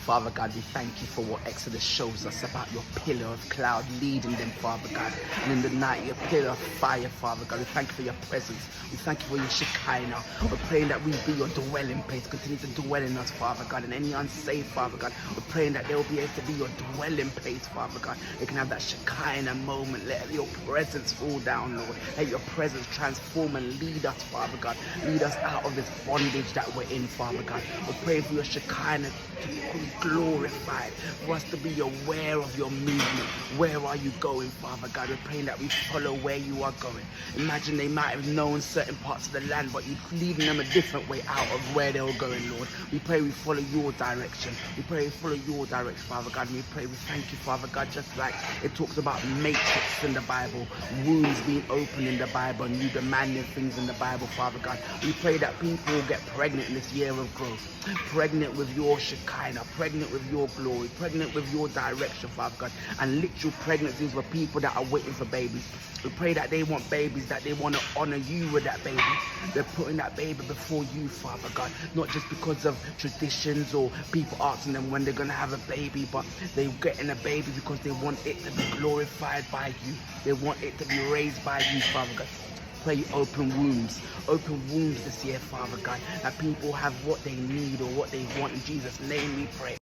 Father God, we thank you for what Exodus shows us about your pillar of cloud leading them, Father God. And in the night, your pillar of fire, Father God. We thank you for your presence. We thank you for your shechinah. We're praying that we be your dwelling place. Continue to dwell in us, Father God. And any unsaved, Father God, we're praying that they will be able to be your dwelling place, Father God. They can have that shechinah moment. Let your presence fall down, Lord. Let your presence transform and lead us, Father God. Lead us out of this bondage that we're in, Father God. We're praying for your shechinah to be glorified, for us to be aware of your movement. Where are you going, Father God? We're praying that we follow where you are going. Imagine they might have known certain parts of the land, but you're leading them a different way out of where they were going, Lord. We pray we follow your direction. We pray we follow your direction, Father God. And we pray we thank you, Father God, just like it talks about matrix in the Bible, wounds being opened in the Bible, and you demanding things in the Bible, Father God. We pray that people will get pregnant in this year of growth, pregnant with your shechinah, pregnant with your glory, pregnant with your direction, Father God, and literal pregnancies for people that are waiting for babies. We pray that they want babies, that they want to honor you with that baby. They're putting that baby before you, Father God, not just because of traditions or people asking them when they're going to have a baby, but they're getting a baby because they want it to be glorified by you. They want it to be raised by you, Father God. Pray open wombs this year, Father God, that people have what they need or what they want. In Jesus' name we pray.